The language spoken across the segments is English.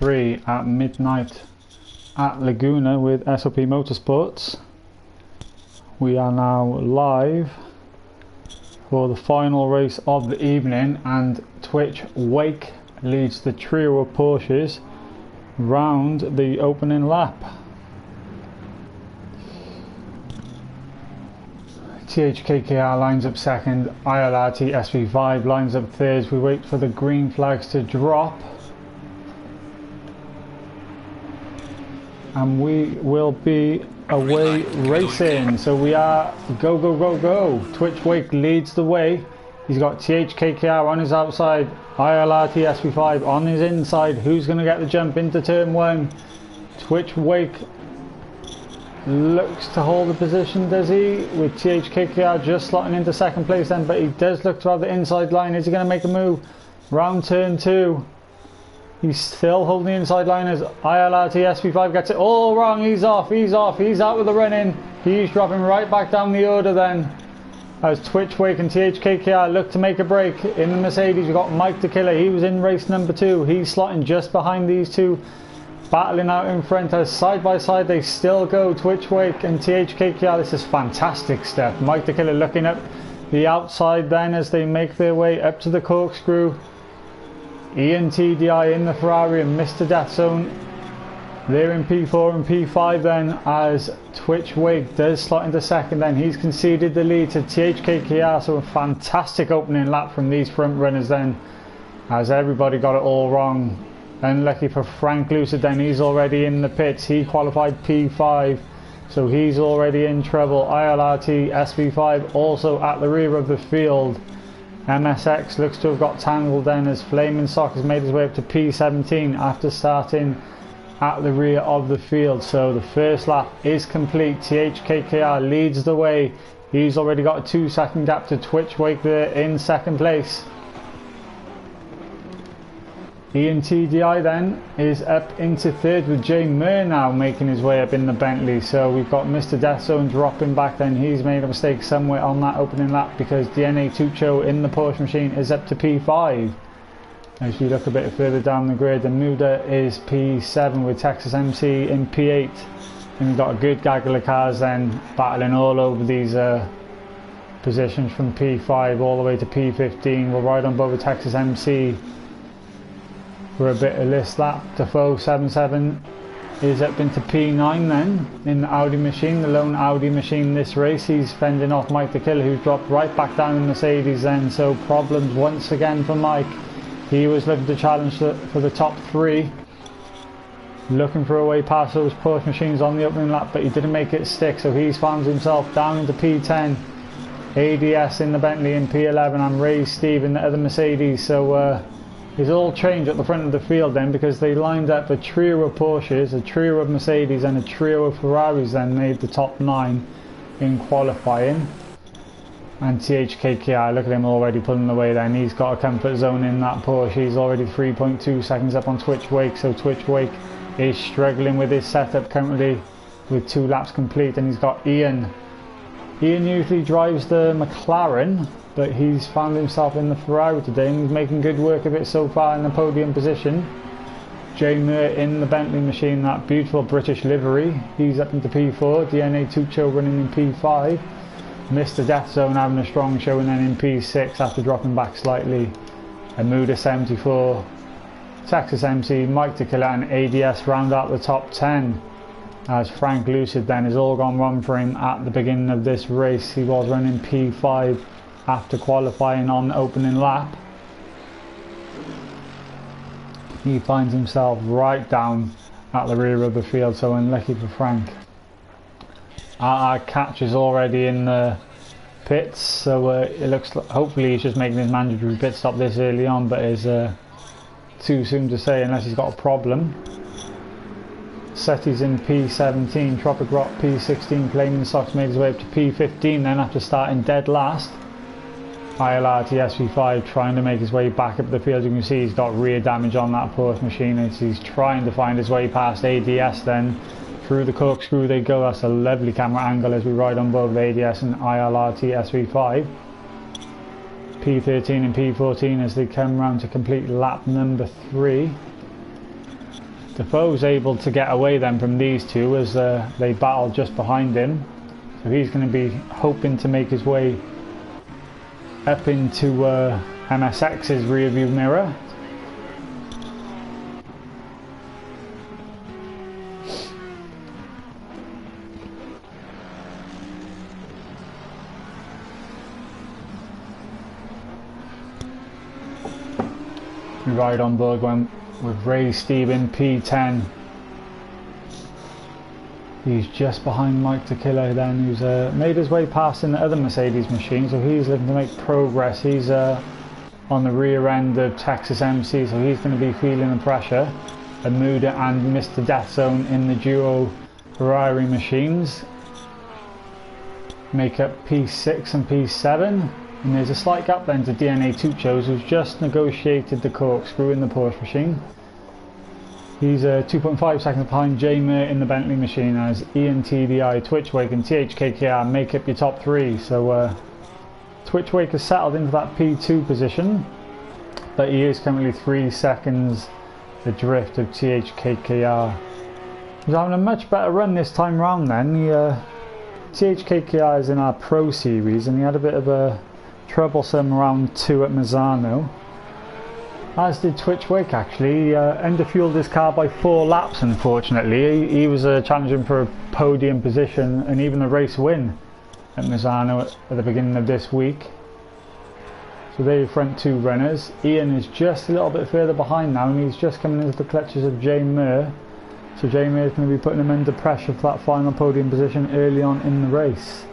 3 at midnight at Laguna with SOP Motorsports. We are now live for the final race of the evening, and Twitch Wake leads the trio of Porsches round the opening lap. THKKR lines up second, ILRT SV5 lines up third. We wait for the green flags to drop and we will be away racing. So we are go go go go. Twitch Wake leads the way. He's got THKKR on his outside, ILRT SV5 on his inside. Who's going to get the jump into turn 1? Twitch Wake looks to hold the position, does he? With THKKR just slotting into second place then, but he does look to have the inside line. Is he going to make a move? Round turn 2. He's still holding the inside line as ILRT SV5 gets it all wrong. He's off, he's out with the run-in. He's dropping right back down the order then, as Twitch Wake and THKKR look to make a break. In the Mercedes we've got Mike the Killer. He was in race number 2. He's slotting just behind these two, battling out in front as side by side they still go, Twitch Wake and THKKR. This is fantastic stuff. Mike the Killer looking up the outside then as they make their way up to the corkscrew. Ian TDI in the Ferrari and Mr. Death Zone, they're in P4 and P5 then, as Twitch Wake does slot into second then. He's conceded the lead to THKKR, so a fantastic opening lap from these front runners then, as everybody got it all wrong. Unlucky for Frank Lucid then, he's already in the pits. He qualified P5, so he's already in trouble. ILRT SV5 also at the rear of the field. MSX looks to have got tangled then, as Flaming Sock has made his way up to P17 after starting at the rear of the field. So the first lap is complete. THKKR leads the way. He's already got a 2-second gap to Twitch Wake there in second place. Ian TDI then is up into third, with Jay Murr now making his way up in the Bentley. So we've got Mr. Death Zone dropping back then. He's made a mistake somewhere on that opening lap, because DNA Tucho in the Porsche machine is up to P5. As we look a bit further down the grid, the Muda is P7 with Texas MC in P8. And we've got a good gaggle of cars then battling all over these positions from P5 all the way to P15. We're right on board with Texas MC for a bit of this lap. Defoe 77 is up into P9 then in the Audi machine, the lone Audi machine this race. He's fending off Mike the Killer, who's dropped right back down in Mercedes then. So problems once again for Mike. He was looking to challenge for the top 3, looking for a way past those Porsche machines on the opening lap, but he didn't make it stick, so he's found himself down into P10. ADS in the Bentley in P11 and Ray Steve in the other Mercedes. So it's all changed at the front of the field then, because they lined up a trio of Porsches, a trio of Mercedes and a trio of Ferraris then made the top 9 in qualifying. And THKKR, look at him already pulling away then. He's got a comfort zone in that Porsche. He's already 3.2 seconds up on Twitch Wake, so Twitch Wake is struggling with his setup currently with 2 laps complete. And he's got Ian. Ian usually drives the McLaren, but he's found himself in the Ferrari today and he's making good work of it so far in the podium position. Jay Murr in the Bentley machine, that beautiful British livery. He's up into P4. DNA Tucho running in P5. Mr. Death Zone having a strong showing then in P6 after dropping back slightly. Amuda 74, Texas MC, Mike the Killer and ADS round out the top 10. As Frank Lucid then has all gone wrong for him at the beginning of this race. He was running P5 after qualifying on the opening lap. He finds himself right down at the rear of the field, so unlucky for Frank. Our catch is already in the pits, so it looks like hopefully he's just making his mandatory pit stop this early on, but it's too soon to say unless he's got a problem. Setti's in P17, Tropic Rock P16, Flaming Sox made his way up to P15 then after starting dead last. ILRT SV5 trying to make his way back up the field. You can see he's got rear damage on that Porsche machine as he's trying to find his way past ADS then. Through the corkscrew they go. That's a lovely camera angle as we ride on both ADS and ILRT SV5. P13 and P14 as they come round to complete lap number 3. Defoe's able to get away then from these two as they battle just behind him. So he's going to be hoping to make his way up into MSX's rear view mirror. We ride on board with Ray Stephen P10. He's just behind Mike the Killer then, who's made his way past in the other Mercedes machine, so he's looking to make progress. He's on the rear end of Texas MC, so he's going to be feeling the pressure. Amuda and Mr. Death Zone in the duo Ferrari machines make up P6 and P7. And there's a slight gap then to DNA Tuchos, who's just negotiated the corkscrew in the Porsche machine. He's 2.5 seconds behind J Mer in the Bentley machine, as Ian TDI, Twitchwake and THKKR make up your top three. So Twitchwake has settled into that P2 position, but he is currently 3 seconds adrift of THKKR. He's having a much better run this time round then. THKKR is in our Pro Series, and he had a bit of a troublesome round 2 at Mazzano, as did Twitchwake actually. He underfueled his car by 4 laps unfortunately. He was challenging for a podium position and even a race win at Mazzano at the beginning of this week. So they're your front 2 runners. Ian is just a little bit further behind now, and he's just coming into the clutches of J Mer. So J Mer is going to be putting him under pressure for that final podium position early on in the race.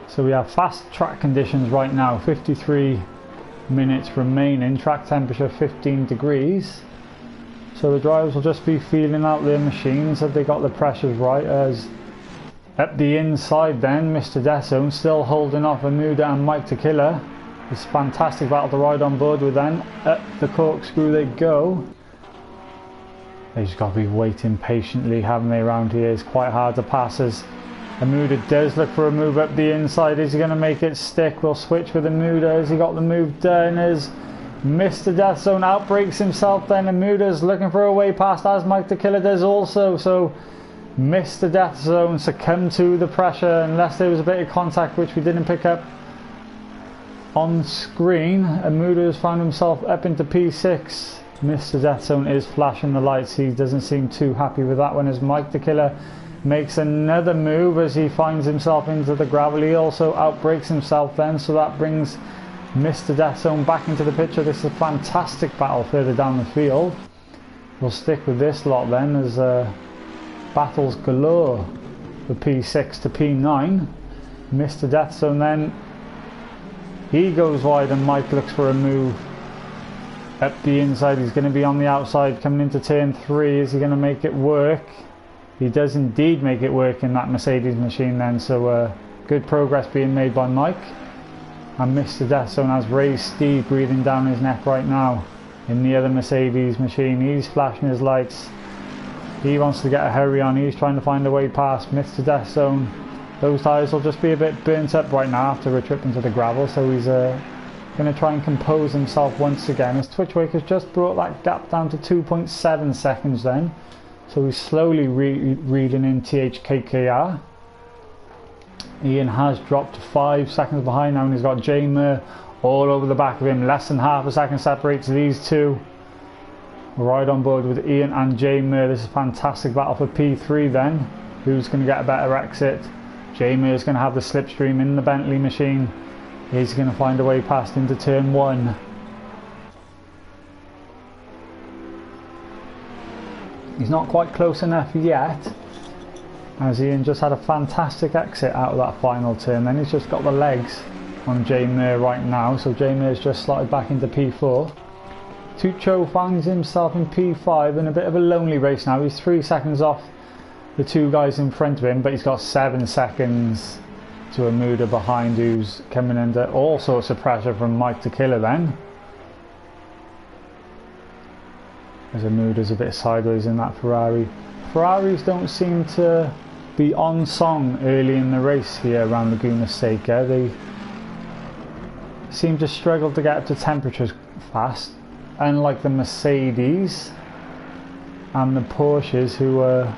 So we have fast track conditions right now, 53 minutes remaining, track temperature 15 degrees. So the drivers will just be feeling out their machines. Have they got the pressures right? As up the inside then, Mr. Death Zone still holding off Amuda and Mike the Killer. It's a fantastic battle to ride on board with then. Up the corkscrew they go. They just got to be waiting patiently, haven't they, around here? It's quite hard to pass as Amuda does look for a move up the inside. Is he going to make it stick? We'll switch with Amuda. Has he got the move done? As Mr. Death Zone outbreaks himself then. Amuda's looking for a way past, as Mike the Killer does also. So Mr. Death Zone succumbed to the pressure, unless there was a bit of contact which we didn't pick up on screen. Amuda has found himself up into P6. Mr. Death Zone is flashing the lights. He doesn't seem too happy with that one, as Mike the Killer makes another move as he finds himself into the gravel. He also outbreaks himself then, so that brings Mr. Death Zone back into the picture. This is a fantastic battle further down the field. We'll stick with this lot then, as battles galore for P6 to P9. Mr. Death Zone then, he goes wide and Mike looks for a move up the inside. He's going to be on the outside coming into turn 3. Is he going to make it work? He does indeed make it work in that Mercedes machine then, so good progress being made by Mike. And Mr. Death Zone has Ray Steve breathing down his neck right now in the other Mercedes machine. He's flashing his lights. He wants to get a hurry on. He's trying to find a way past Mr. Death Zone. Those tyres will just be a bit burnt up right now after a trip into the gravel, so he's going to try and compose himself once again, as Twitchwake has just brought that gap down to 2.7 seconds then. So he's slowly reeling in THKKR. Ian has dropped to 5 seconds behind now, and he's got J Mer all over the back of him. Less than half a second separates these two. Right on board with Ian and J Mer. This is a fantastic battle for P3 then. Who's going to get a better exit? J Mer is going to have the slipstream in the Bentley machine. He's going to find a way past into turn 1. He's not quite close enough yet, as Ian just had a fantastic exit out of that final turn. Then he's just got the legs on J Mer right now, so J Mer's just slotted back into P4. Tucho finds himself in P5 in a bit of a lonely race now. He's 3 seconds off the 2 guys in front of him, but he's got 7 seconds to Amuda behind, who's coming under all sorts of pressure from Mike the Killer then. As Amuda's a bit sideways in that Ferrari. Ferraris don't seem to be on song early in the race here around Laguna Seca. They seem to struggle to get up to temperatures fast, unlike the Mercedes. and the Porsches who are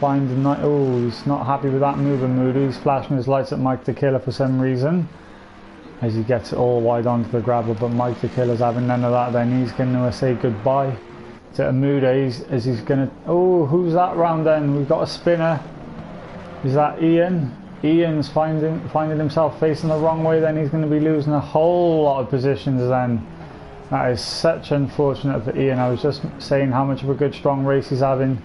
finding night. Oh, he's not happy with that move, and Moody. He's flashing his lights at Mike the Killer for some reason as he gets all wide onto the gravel, but Mike the Killer's having none of that. Then he's going to say goodbye to Amuda as he's going to... Oh, who's that round then? We've got a spinner. Is that Ian? Ian's finding himself facing the wrong way. Then he's going to be losing a whole lot of positions then. That is such unfortunate for Ian. I was just saying how much of a good strong race he's having,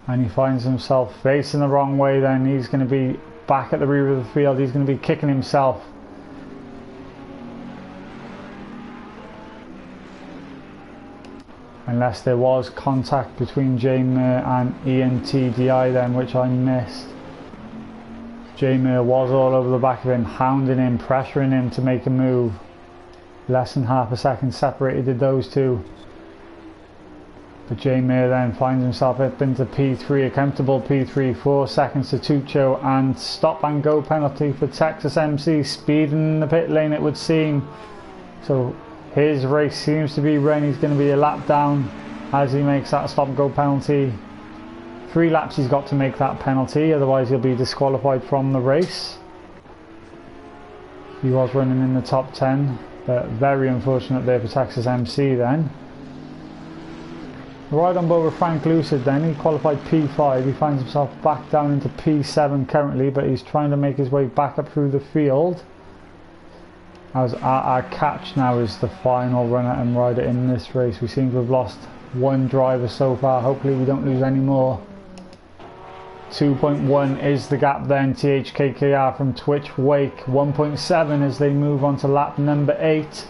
and he finds himself facing the wrong way. Then he's going to be back at the rear of the field. He's going to be kicking himself. Unless there was contact between J Mir and Ian TDI then, which I missed. J Mir was all over the back of him, hounding him, pressuring him to make a move. Less than half a second separated those two. But J Mir then finds himself up into P3, a comfortable P3, 4 seconds to Tuccio, and stop and go penalty for Texas MC, speeding in the pit lane it would seem. So his race seems to be run. He's going to be a lap down as he makes that stop and go penalty. 3 laps he's got to make that penalty, otherwise he'll be disqualified from the race. He was running in the top 10, but very unfortunate there for Texas MC then. Right on board with Frank Lucid then, he qualified P5, he finds himself back down into P7 currently, but he's trying to make his way back up through the field. As our catch now is the final runner and rider in this race. We seem to have lost 1 driver so far, hopefully we don't lose any more. 2.1 is the gap then. THKKR from Twitch Wake, 1.7 as they move on to lap number 8.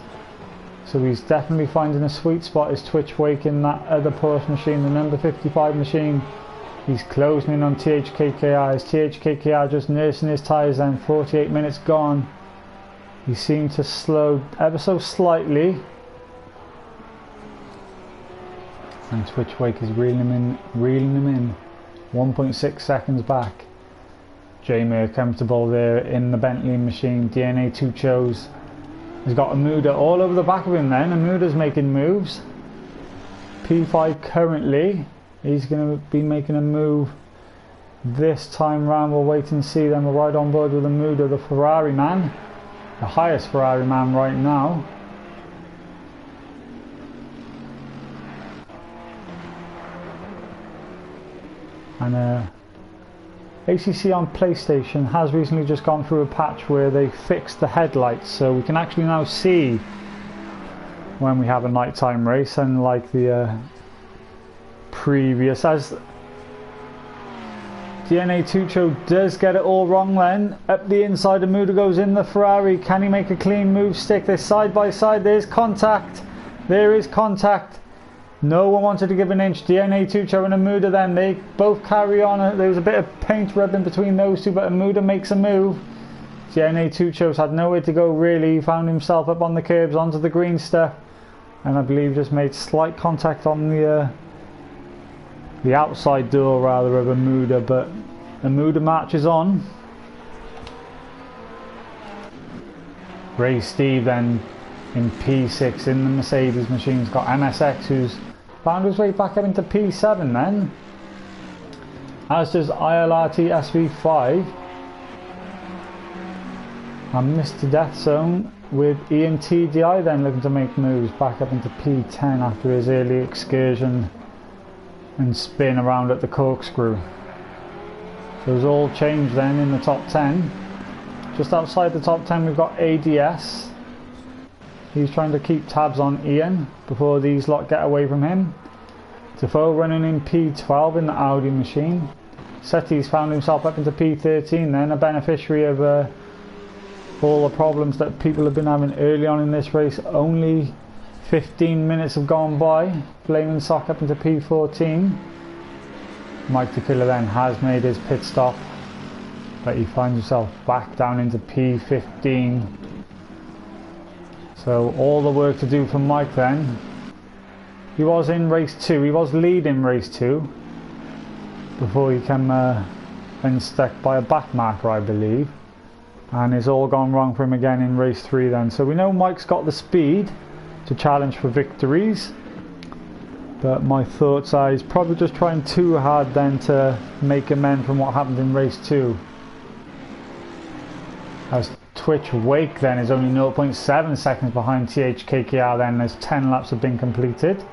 So he's definitely finding a sweet spot, is Twitch Wake, in that other Porsche machine, the number 55 machine. He's closing in on THKKR. Is THKKR just nursing his tyres then? 48 minutes gone. He seemed to slow ever so slightly. And Twitch Wake is reeling him in. 1.6 seconds back. J-Mir comfortable there in the Bentley machine. DNA 2 Chos. He's got Amuda all over the back of him then. Amuda's making moves. P5 currently. He's going to be making a move this time round. We'll wait and see then. We're right on board with Amuda, the Ferrari man. The highest Ferrari man right now. And ACC on PlayStation has recently just gone through a patch where they fixed the headlights, so we can actually now see when we have a nighttime race, unlike the previous. As DNA Tuccio does get it all wrong then. Up the inside, Amuda goes in the Ferrari. Can he make a clean move stick? They're side by side. There's contact. There is contact. No one wanted to give an inch. DNA Tuccio and Amuda then, they both carry on. There was a bit of paint rubbing between those two, but Amuda makes a move. DNA Tuccio's had nowhere to go really. He found himself up on the curbs onto the green stuff, and I believe just made slight contact on the outside door rather of Amuda, but Amuda marches on. Ray Steve then in P6 in the Mercedes machine's got MSX, who's found his way back up into P7 then, as does ILRT SV5 and Mr. Death Zone, with EMTDI then looking to make moves back up into P10 after his early excursion and spin around at the corkscrew. So it's all changed then in the top 10. Just outside the top 10 we've got ADS. He's trying to keep tabs on Ian before these lot get away from him. Defoe running in P12 in the Audi machine. Setti's found himself up into P13 then, a beneficiary of all the problems that people have been having early on in this race. Only 15 minutes have gone by. Flaming Sock up into P14. Mike the Killer then has made his pit stop, but he finds himself back down into P15. So all the work to do for Mike then. He was in race 2, he was leading race 2 before he came unstuck by a back marker, I believe, and it's all gone wrong for him again in race 3 then. So we know Mike's got the speed to challenge for victories. But my thoughts are he's probably just trying too hard then to make amends from what happened in race 2. As Twitch Wake then is only 0.7 seconds behind THKKR then as 10 laps have been completed.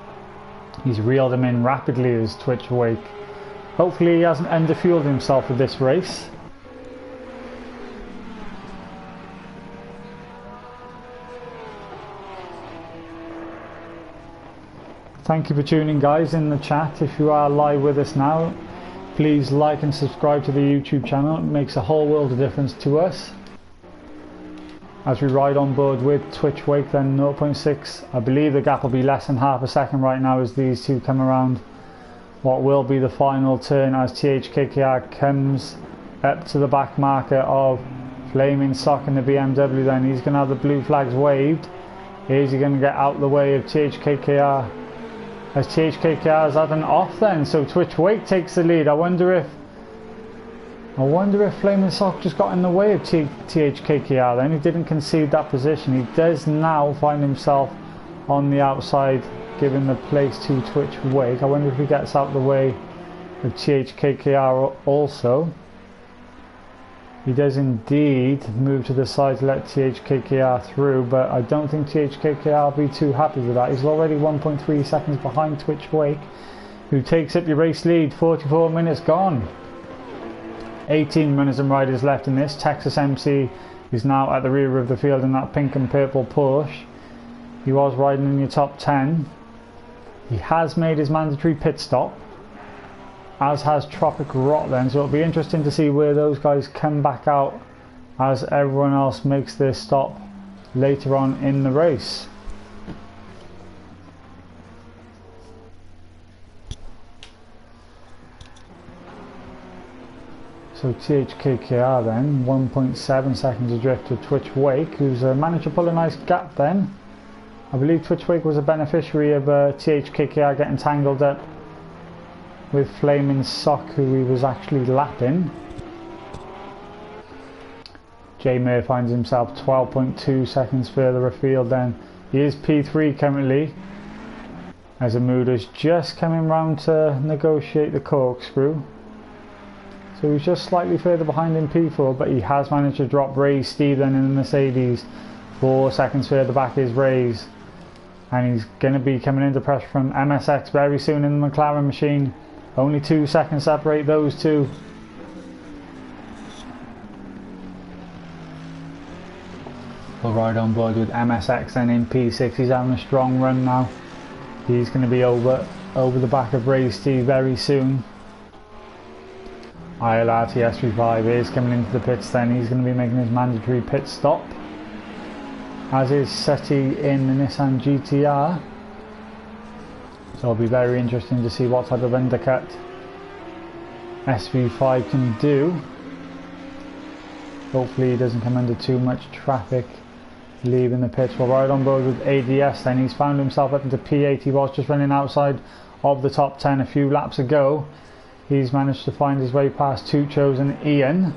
He's reeled him in rapidly as Twitch Wake. Hopefully he hasn't underfueled himself with this race. Thank you for tuning, guys, in the chat. If you are live with us now, please like and subscribe to the YouTube channel. It makes a whole world of difference to us. As we ride on board with Twitch Wake then 0.6, I believe the gap will be less than half a second right now as these two come around what will be the final turn as THKKR comes up to the back marker of Flaming Sock in the BMW. Then he's going to have the blue flags waved. Is he going to get out the way of THKKR? As THKKR has had an off then, so Twitch Wake takes the lead. I wonder if Flaming Sock just got in the way of THKKR then. He didn't concede that position. He does now find himself on the outside, giving the place to Twitch Wake. I wonder if he gets out the way of THKKR also. He does indeed move to the side to let THKKR through, but I don't think THKKR will be too happy with that. He's already 1.3 seconds behind Twitch Wake, who takes up your race lead. 44 minutes gone. 18 runners and riders left in this. Texas MC is now at the rear of the field in that pink and purple Porsche. He was riding in your top 10. He has made his mandatory pit stop, as has Tropic Rot then, so it'll be interesting to see where those guys come back out as everyone else makes their stop later on in the race. So THKKR then 1.7 seconds adrift of Twitch Wake, who's managed to pull a nice gap then. I believe Twitch Wake was a beneficiary of THKKR getting tangled up with Flaming Sock, who he was actually lapping. J Mer finds himself 12.2 seconds further afield then. He is P3 currently, as Amuda's just coming round to negotiate the corkscrew. So he's just slightly further behind in P4, but he has managed to drop Ray's Steve then in the Mercedes. 4 seconds further back is Ray's, and he's going to be coming into pressure from MSX very soon in the McLaren machine. Only 2 seconds separate those two. We'll ride on board with MSX then in P6. He's having a strong run now. He's going to be over the back of Ray Steve very soon. ILRT SV5 is coming into the pits then. He's going to be making his mandatory pit stop, as is SETI in the Nissan GTR. So it'll be very interesting to see what type of undercut SV5 can do. Hopefully he doesn't come under too much traffic leaving the pits. We'll ride on board with ADS then. He's found himself up into P8. He was just running outside of the top 10 a few laps ago. He's managed to find his way past Tuchos and Ian,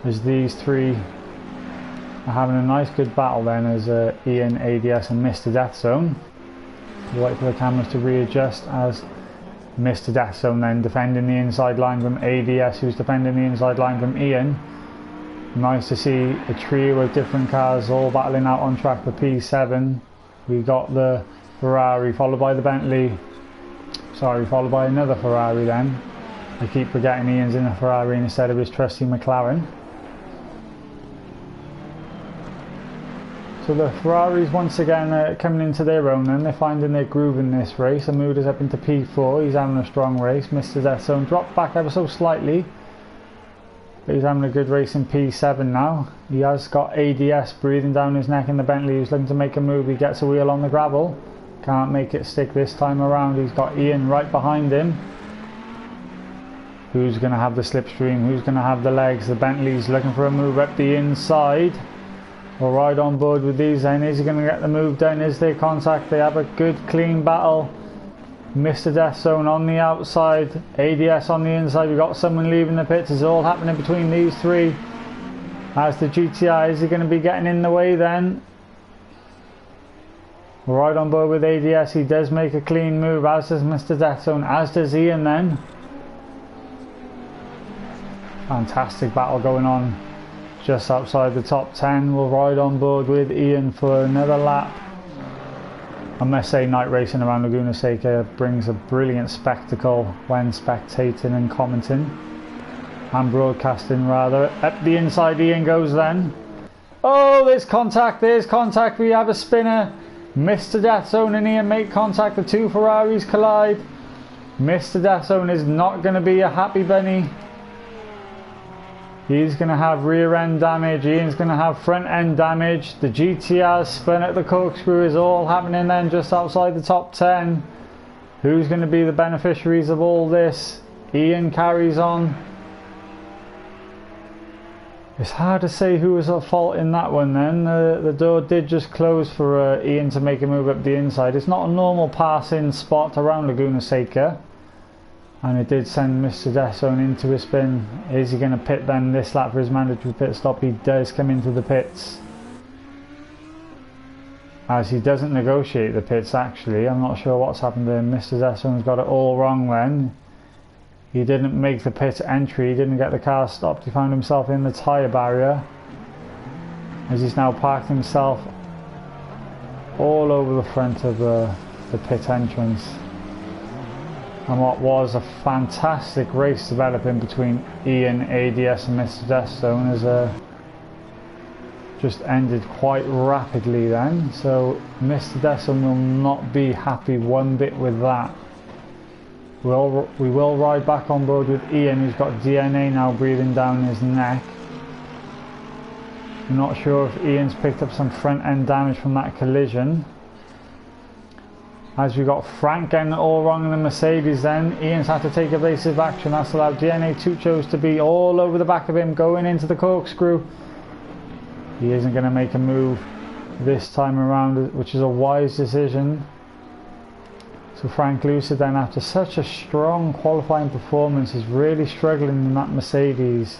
as these three are having a nice good battle then, as Ian, ADS and Mr. Death Zone. We'll wait for the cameras to readjust as Mr. Death Zone then defending the inside line from ADS, who's defending the inside line from Ian. Nice to see a trio of different cars all battling out on track for P7. We got the Ferrari followed by the Bentley, followed by another Ferrari then. I keep forgetting Ian's in a Ferrari instead of his trusty McLaren. So the Ferraris once again coming into their own then. They're finding their groove in this race. Amuda's up into P4. He's having a strong race. Mr. Death Zone dropped back ever so slightly, but he's having a good race in P7 now. He has got ADS breathing down his neck in the Bentley. He's looking to make a move. He gets a wheel on the gravel. Can't make it stick this time around. He's got Ian right behind him. Who's going to have the slipstream? Who's going to have the legs? The Bentley's looking for a move up the inside. We'll ride on board with these then. Is he going to get the move done? Is there contact? They have a good clean battle. Mr. Death Zone on the outside, ADS on the inside. We've got someone leaving the pits. It's all happening between these three. As the GTI, is he going to be getting in the way then? Right on board with ADS. He does make a clean move, as does Mr. Deathzone, as does Ian then. Fantastic battle going on just outside the top 10. We'll ride on board with Ian for another lap. I must say, night racing around Laguna Seca brings a brilliant spectacle when spectating and commenting. And broadcasting rather. Up the inside Ian goes then. Oh, there's contact, we have a spinner. Mr. Deathzone and Ian make contact, the two Ferraris collide. Mr. Deathzone is not going to be a happy bunny. He's going to have rear end damage, Ian's going to have front end damage. The GTR spin at the corkscrew is all happening then just outside the top 10. Who's going to be the beneficiaries of all this? Ian carries on. It's hard to say who was at fault in that one then. The door did just close for Ian to make a move up the inside. It's not a normal passing spot around Laguna Seca. And it did send Mr. Deathzone into a spin. Is he going to pit then this lap for his mandatory pit stop? He does come into the pits. As he doesn't negotiate the pits actually. I'm not sure what's happened there. Mr. Deathzone's got it all wrong then. He didn't make the pit entry, he didn't get the car stopped, he found himself in the tyre barrier. As he's now parked himself all over the front of the pit entrance. And what was a fantastic race developing between Ian, ADS and Mr. Deathzone has just ended quite rapidly then. So Mr. Deathzone will not be happy one bit with that. We will ride back on board with Ian, who's got DNA now breathing down his neck. I'm not sure if Ian's picked up some front end damage from that collision. As we got Frank getting it all wrong in the Mercedes then, Ian's had to take evasive action. That's allowed DNA Tuchos to be all over the back of him, going into the corkscrew. He isn't going to make a move this time around, which is a wise decision. So Frank Lucid then, after such a strong qualifying performance, is really struggling in that Mercedes.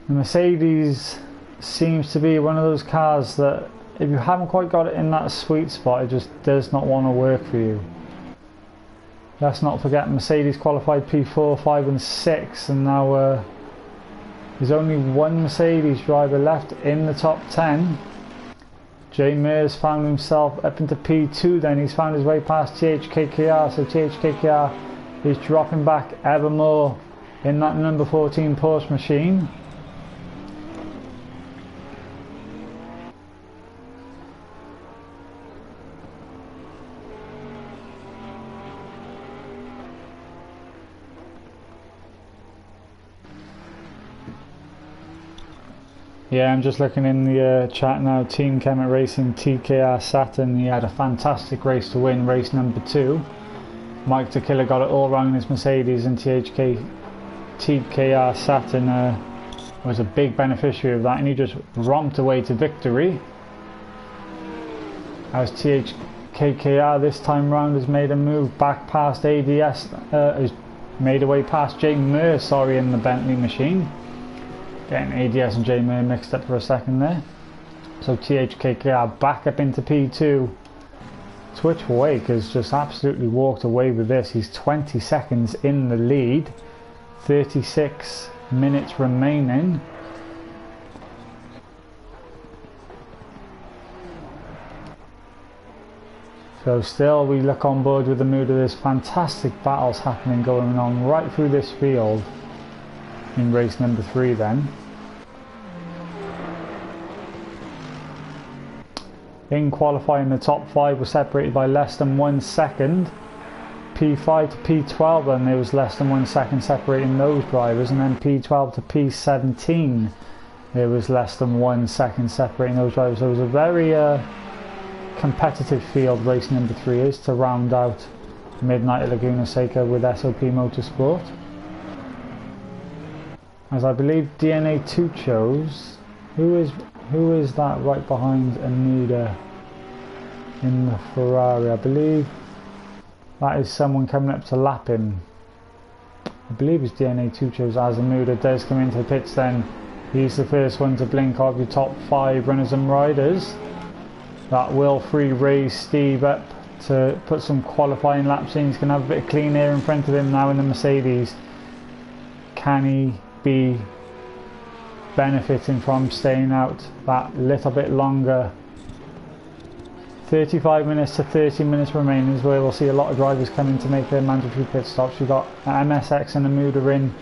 The Mercedes seems to be one of those cars that if you haven't quite got it in that sweet spot, it just does not want to work for you. Let's not forget Mercedes qualified P4, 5 and 6, and now there's only one Mercedes driver left in the top 10. Jay Mears found himself up into P2 then. He's found his way past THKKR, so THKKR is dropping back ever more in that number 14 Porsche machine. Yeah, I'm just looking in the chat now. Team Kemet Racing, TKR Saturn. He had a fantastic race to win, race number 2. Mike Tequila got it all wrong in his Mercedes, and TKR Saturn was a big beneficiary of that, and he just romped away to victory. As THKKR this time round has made a move back past ADS, has made a way past Jay Moore, sorry, in the Bentley machine. Getting ADS and J Moore mixed up for a second there. So THKKR back up into P2. Twitch Wake has just absolutely walked away with this. He's 20 seconds in the lead. 36 minutes remaining. So still we look on board with the mood of this fantastic battles happening, going on right through this field. In race number 3 then. In qualifying, the top 5 were separated by less than 1 second. P5 to P12 then there was less than 1 second separating those drivers, and then P12 to P17 there was less than 1 second separating those drivers. So it was a very competitive field race number 3 is to round out Midnight at Laguna Seca with SOP Motorsport. As I believe DNA Tuchos, who is that right behind Anuda in the Ferrari? I believe that is someone coming up to lap him. I believe it's DNA Tuchos. As Anuda does come into the pits then, he's the first one to blink off your top 5 runners and riders. That will free Ray Steve up to put some qualifying laps in. He's going to have a bit of clean air in front of him now in the Mercedes. Can he be benefiting from staying out that little bit longer? 35 minutes to 30 minutes remaining is where we'll see a lot of drivers come in to make their mandatory pit stops. We've got MSX and Amuda in,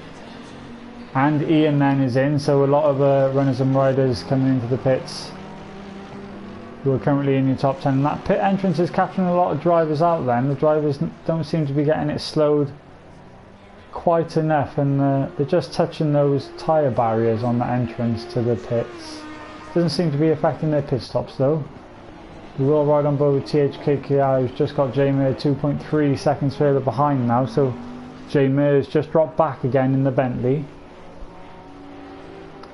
and Ian then is in, so a lot of runners and riders coming into the pits who are currently in your top 10. And that pit entrance is capturing a lot of drivers out there, and the drivers don't seem to be getting it slowed quite enough, and they're just touching those tyre barriers on the entrance to the pits. Doesn't seem to be affecting their pit stops though. We will ride on board with THKKR, who's just got J Mir 2.3 seconds further behind now, so J Mir's just dropped back again in the Bentley.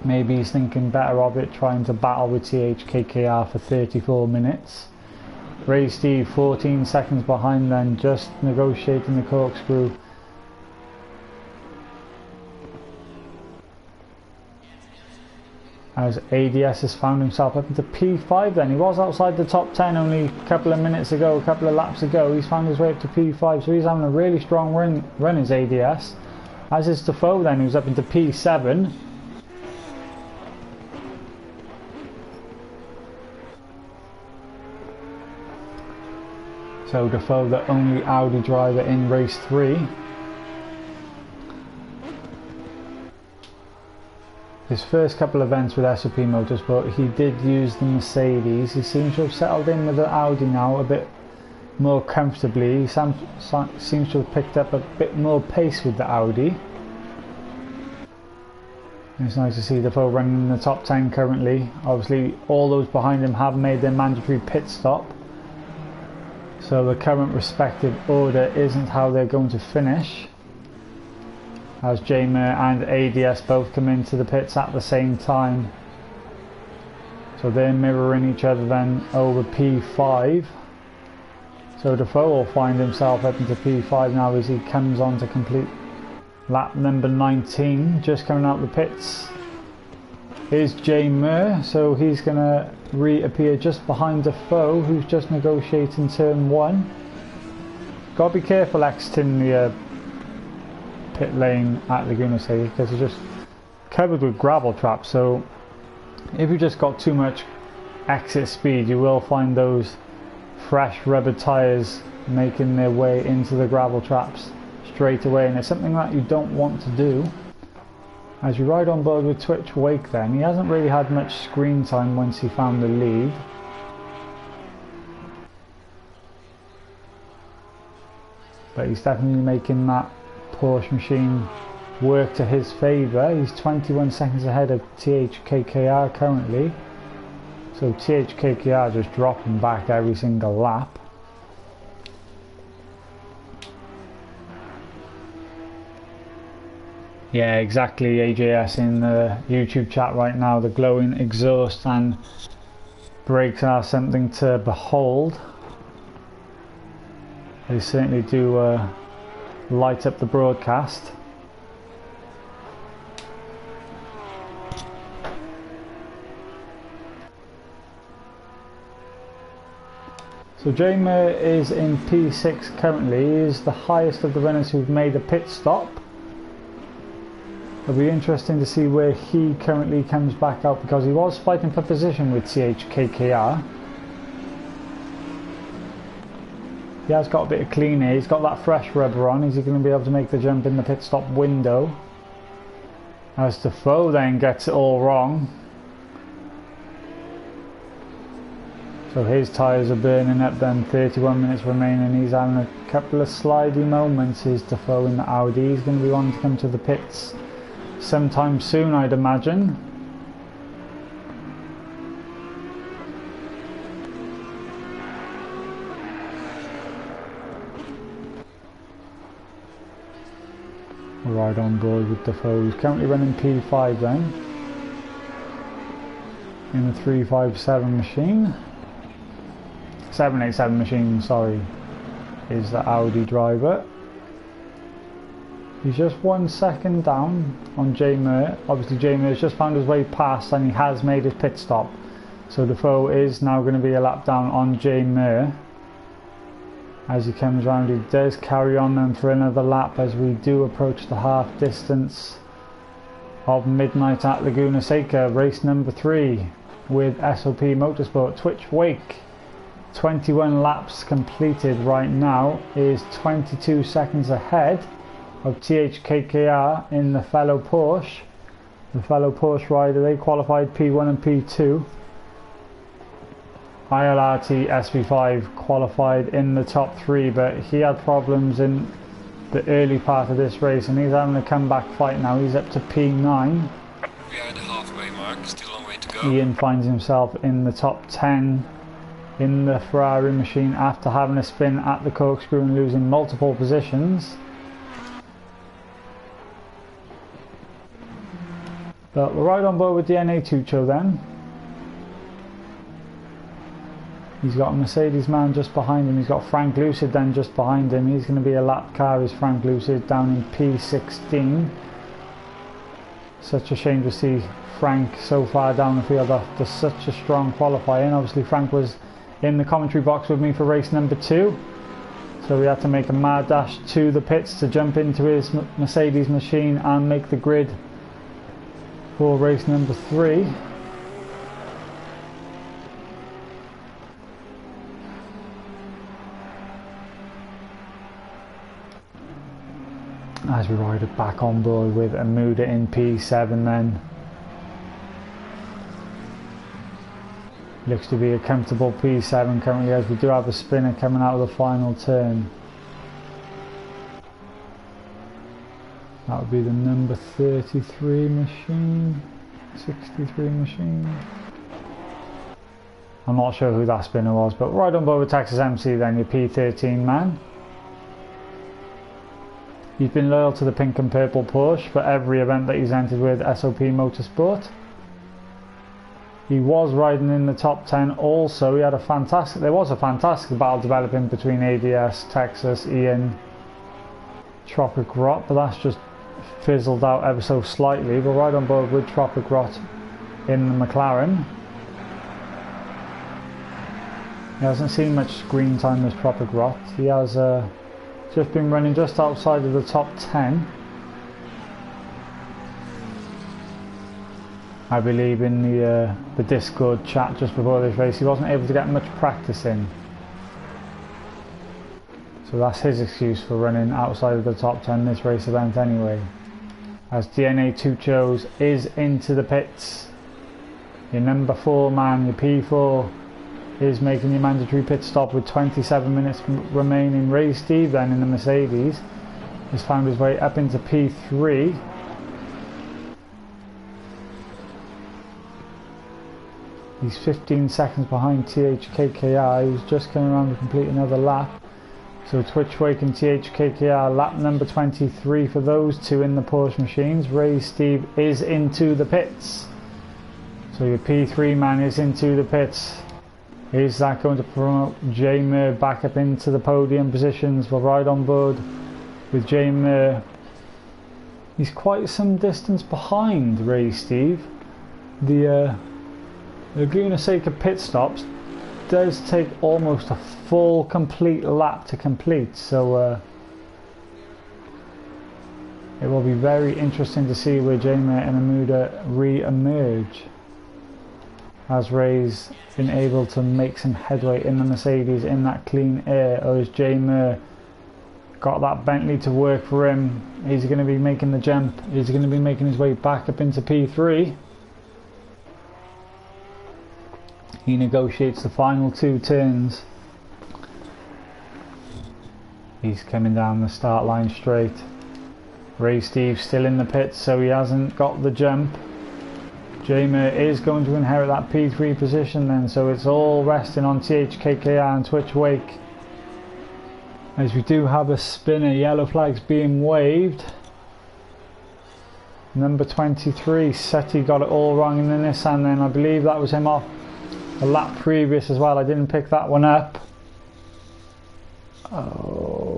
Maybe he's thinking better of it, trying to battle with THKKR for 34 minutes. Ray Steve 14 seconds behind then, just negotiating the corkscrew. As ADS has found himself up into P5 then. He was outside the top 10 only a couple of minutes ago, a couple of laps ago. He's found his way up to P5, so he's having a really strong run as ADS. As is Defoe then, who's up into P7. So Defoe, the only Audi driver in race 3. His first couple of events with SOP Motorsport, he did use the Mercedes. He seems to have settled in with the Audi now a bit more comfortably. He seems to have picked up a bit more pace with the Audi. It's nice to see Defoe running in the top 10 currently. Obviously all those behind him have made their mandatory pit stop, so the current respective order isn't how they're going to finish, as J Mir and ADS both come into the pits at the same time. So they're mirroring each other then over P5. So Defoe will find himself up into P5 now as he comes on to complete lap number 19. Just coming out the pits is J Mir, so he's going to reappear just behind Defoe, who's just negotiating turn 1. Got to be careful exiting the pit lane at Laguna because it's just covered with gravel traps, so if you just got too much exit speed you will find those fresh rubber tyres making their way into the gravel traps straight away, and it's something that you don't want to do. As you ride on board with Twitch Wake then, he hasn't really had much screen time once he found the lead. But he's definitely making that Porsche machine work to his favour. He's 21 seconds ahead of THKKR currently, so THKKR just dropping back every single lap. Yeah, exactly, AJS in the YouTube chat right now. The glowing exhaust and brakes are something to behold. They certainly do light up the broadcast. So J Mir is in P6 currently. He is the highest of the runners who've made a pit stop. It'll be interesting to see where he currently comes back out, because he was fighting for position with THKKR. He has got a bit of clean air, he's got that fresh rubber on. Is he going to be able to make the jump in the pit stop window? As Defoe then gets it all wrong. So his tyres are burning up then, 31 minutes remaining. He's having a couple of slidey moments, is Defoe in the Audi. He's going to be wanting to come to the pits sometime soon, I'd imagine. Right on board with Defoe. He's currently running P5 then, in the 357 machine. 787 machine, sorry, is the Audi driver. He's just 1 second down on J Mir. Obviously J Mir's just found his way past and he has made his pit stop. So Defoe is now going to be a lap down on Jay Mir. As he comes round, he does carry on then for another lap as we do approach the half distance of Midnight at Laguna Seca, race number 3 with SOP Motorsport. Twitch Wake, 21 laps completed right now, is 22 seconds ahead of THKKR in the fellow Porsche. The fellow Porsche rider, they qualified P1 and P2. ILRT SV5 qualified in the top 3, but he had problems in the early part of this race and he's having a comeback fight now. He's up to P9. We are at the halfway mark, still a long way to go. Ian finds himself in the top 10 in the Ferrari machine after having a spin at the corkscrew and losing multiple positions. But we're right on board with the NA Tucho then. He's got a Mercedes man just behind him. He's got Frank Lucid then just behind him. He's going to be a lap car, is Frank Lucid, down in P16. Such a shame to see Frank so far down the field after such a strong qualifying. Obviously Frank was in the commentary box with me for race number 2. So we had to make a mad dash to the pits to jump into his Mercedes machine and make the grid for race number 3. As we ride it back on board with Amuda in P7 then. Looks to be a comfortable P7 currently, as we do have a spinner coming out of the final turn. That would be the number 33 machine, 63 machine. I'm not sure who that spinner was, but right on board with Texas MC then, your P13 man. He's been loyal to the pink and purple Porsche for every event that he's entered with SOP Motorsport. He was riding in the top 10 also. There was a fantastic battle developing between ADS, Texas, Ian, Tropic Rot, but that's just fizzled out ever so slightly. We're right on board with Tropic Rot in the McLaren. He hasn't seen much screen time as Tropic Rot. He has just been running just outside of the top 10. I believe in the Discord chat just before this race he wasn't able to get much practice in. So that's his excuse for running outside of the top 10 this race event anyway. As DNA Tuchos is into the pits. Your number 4 man, your P4, is making your mandatory pit stop with 27 minutes remaining. Ray Steve then in the Mercedes has found his way up into P3. He's 15 seconds behind THKKR, who's just coming around to complete another lap. So Twitch Wake and THKKR lap number 23 for those two in the Porsche machines. Ray Steve is into the pits. So your P3 man is into the pits. Is that going to promote Jay Mir back up into the podium positions? We're right on board with Jay Mir. He's quite some distance behind Ray Steve. The Laguna Seca pit stops does take almost a full complete lap to complete, so it will be very interesting to see where Jay Mir and Amuda re-emerge, as Ray's been able to make some headway in the Mercedes in that clean air, or has Jay Mir got that Bentley to work for him? He's going to be making the jump. He's going to be making his way back up into P3. He negotiates the final 2 turns. He's coming down the start line straight. Ray Steve still in the pits, so he hasn't got the jump. Jay Mir is going to inherit that P3 position then, so it's all resting on THKKR and Twitch Wake. As we do have a spinner, yellow flags being waved. Number 23, Seti got it all wrong in the Nissan then. I believe that was him off a lap previous as well. I didn't pick that one up. Oh,